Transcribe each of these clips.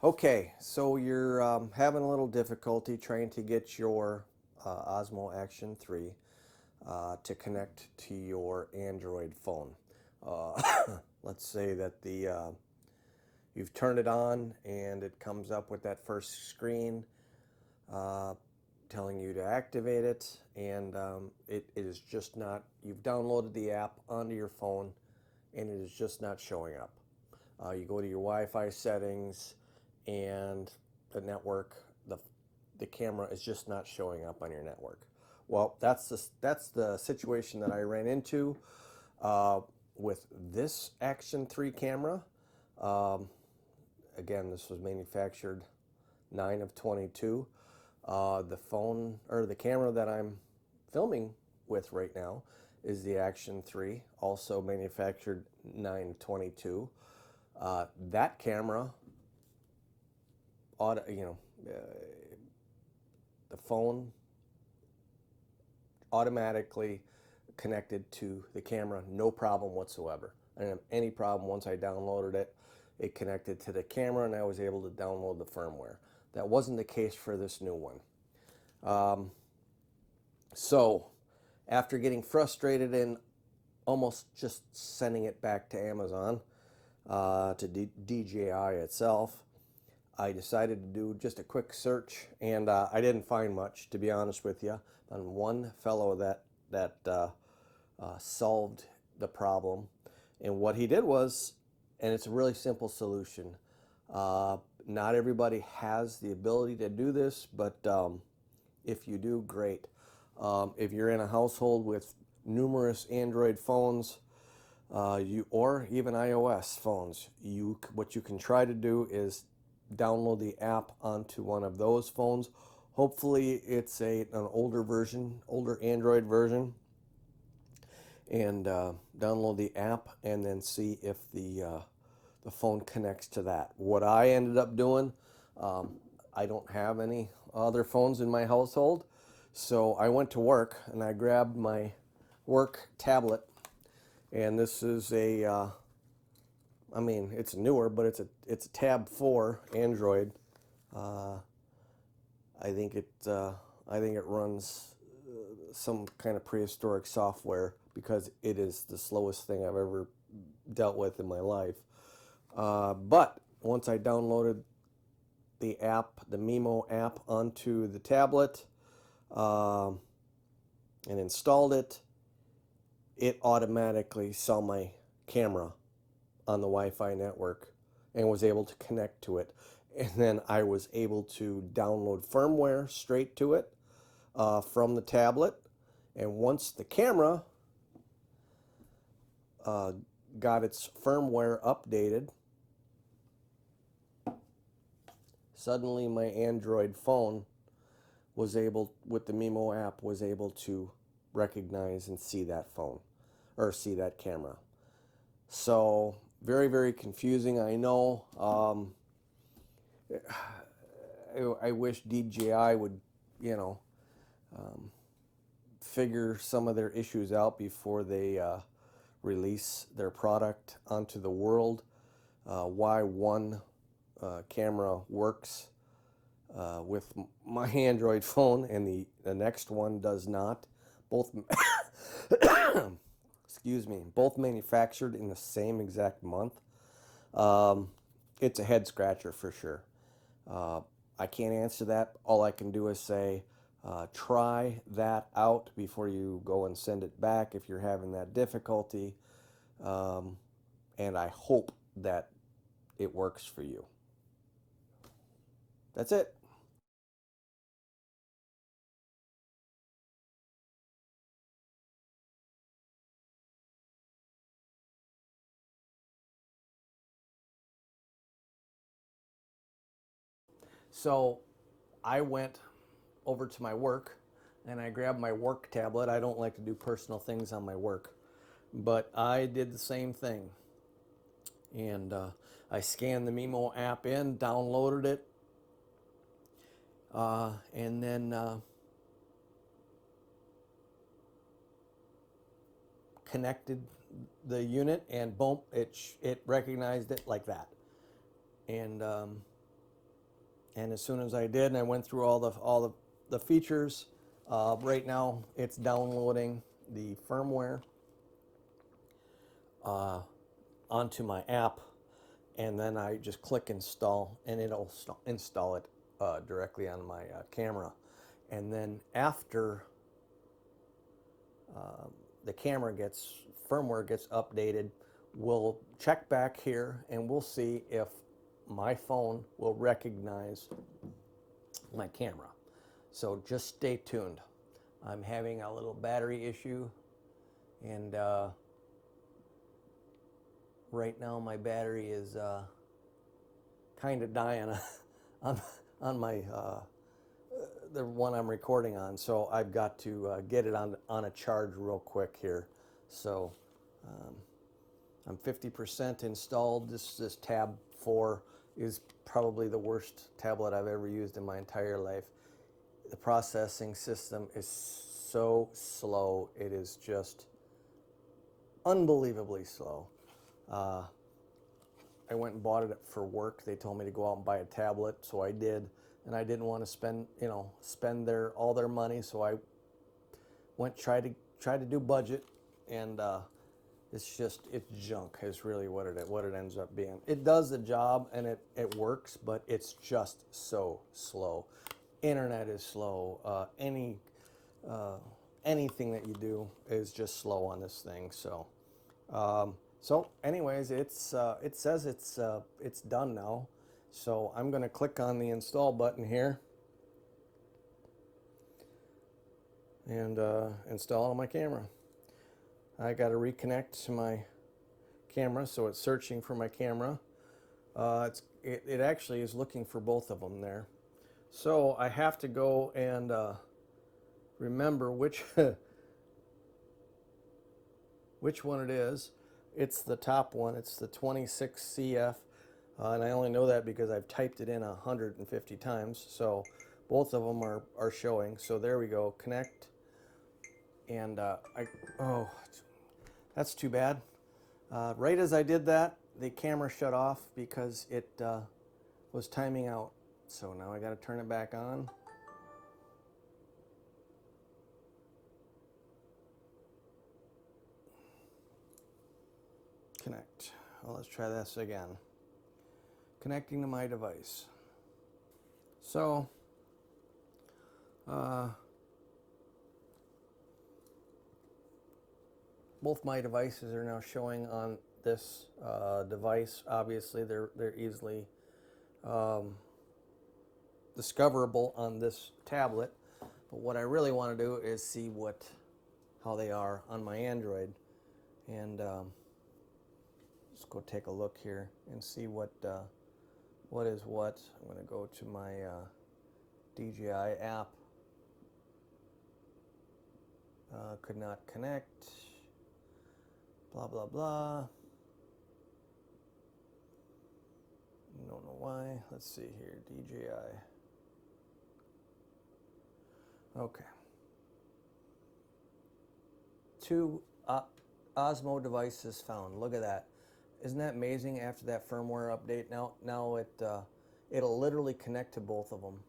Okay, so you're having a little difficulty trying to get your Osmo Action 3 to connect to your Android phone. Uh, let's say that you've turned it on and it comes up with that first screen uh, telling you to activate it, and it is just not. You've downloaded the app onto your phone, and it is just not showing up. You go to your Wi-Fi settings, and the the camera is just not showing up on your network. Well, that's the situation that I ran into uh, with this Action 3 camera. Um, Again, this was manufactured 9 of 22. The phone or the camera that I'm filming with right now is the Action 3, also manufactured 9/22. That camera, the phone automatically connected to the camera, no problem whatsoever. I didn't have any problem once I downloaded it. It connected to the camera and I was able to download the firmware. That wasn't the case for this new one. So after getting frustrated and almost just sending it back to Amazon, to DJI itself, I decided to do just a quick search, and I didn't find much, to be honest with you, on one fellow that solved the problem. And what he did was, and it's a really simple solution. Not everybody has the ability to do this, but if you do, great. If you're in a household with numerous Android phones, or even iOS phones, what you can try to do is download the app onto one of those phones. Hopefully, it's an older version, older Android version, and download the app and then see if the phone connects to that. What I ended up doing, I don't have any other phones in my household, so I went to work and I grabbed my work tablet, and this is it's newer, but it's a Tab 4 Android. Uh, I think it runs some kind of prehistoric software because it is the slowest thing I've ever dealt with in my life. But once I downloaded the app, the Mimo app, onto the tablet and installed it, it automatically saw my camera on the Wi-Fi network and was able to connect to it. And then I was able to download firmware straight to it from the tablet. And once the camera got its firmware updated, suddenly my Android phone was able, with the Mimo app, was able to recognize and see that phone or see that camera. So very, very confusing, I know. I wish DJI would, you know, figure some of their issues out before they release their product onto the world. Why one camera works with my Android phone and the next one does not. Both, excuse me, both manufactured in the same exact month. It's a head scratcher for sure. I can't answer that. All I can do is say, try that out before you go and send it back if you're having that difficulty. And I hope that it works for you. That's it. So I went over to my work and I grabbed my work tablet. I don't like to do personal things on my work, but I did the same thing. And I scanned the Mimo app in, downloaded it, and then connected the unit, and boom, it recognized it like that. And And as soon as I did, and I went through all the features, right now it's downloading the firmware onto my app, and then I just click install, and it'll install it directly on my camera. And then after the firmware gets updated, we'll check back here and we'll see if my phone will recognize my camera. So just stay tuned. I'm having a little battery issue, and right now my battery is kind of dying on my the one I'm recording on, so I've got to get it on a charge real quick here. So I'm 50% installed. This Tab 4 is probably the worst tablet I've ever used in my entire life. The processing system is so slow. It is just unbelievably slow. I went and bought it for work. They told me to go out and buy a tablet, so I did. And I didn't want to spend all their money, so I went try to do budget, and it's junk is really what it ends up being. It does the job and it works, but it's just so slow. Internet is slow. Anything that you do is just slow on this thing. So so anyways, it says it's done now. So I'm going to click on the install button here and install on my camera. I got to reconnect to my camera, so it's searching for my camera. It actually is looking for both of them there. So I have to go and remember which which one it is. It's the top one. It's the 26 CF. And I only know that because I've typed it in 150 times. So both of them are showing. So there we go. Connect. And oh, that's too bad. Right as I did that, the camera shut off because it was timing out. So now I got to turn it back on. Connect. Well, let's try this again. Connecting to my device. So, both my devices are now showing on this device. Obviously, they're easily discoverable on this tablet. But what I really want to do is see how they are on my Android, and let's go take a look here and see what is what. I'm going to go to my DJI app. Could not connect. Blah, blah, blah. Don't know why. Let's see here. DJI. Okay. 2 Osmo devices found. Look at that. Isn't that amazing? After that firmware update, now it'll literally connect to both of them.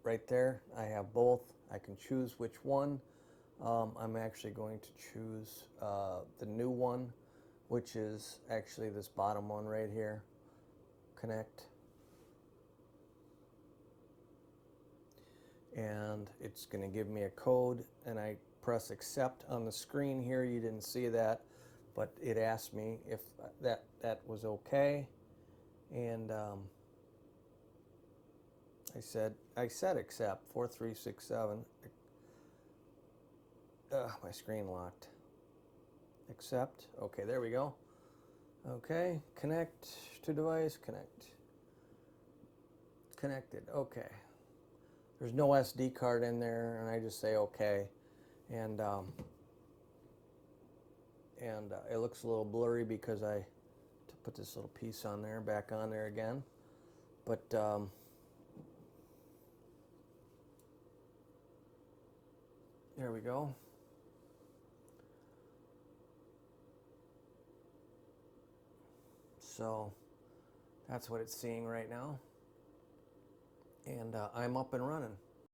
Right there, I have both. I can choose which one. I'm actually going to choose the new one, which is actually this bottom one right here. Connect. And it's going to give me a code, and I press accept on the screen here. You didn't see that, but it asked me if that was okay, and I said accept. 4367. My screen locked. Accept. Okay, there we go. Okay, connect to device. Connect. Connected. Okay. There's no SD card in there, and I just say okay, and it looks a little blurry because I put this little piece on there, back on there again, but there we go. So That's what it's seeing right now. And I'm up and running.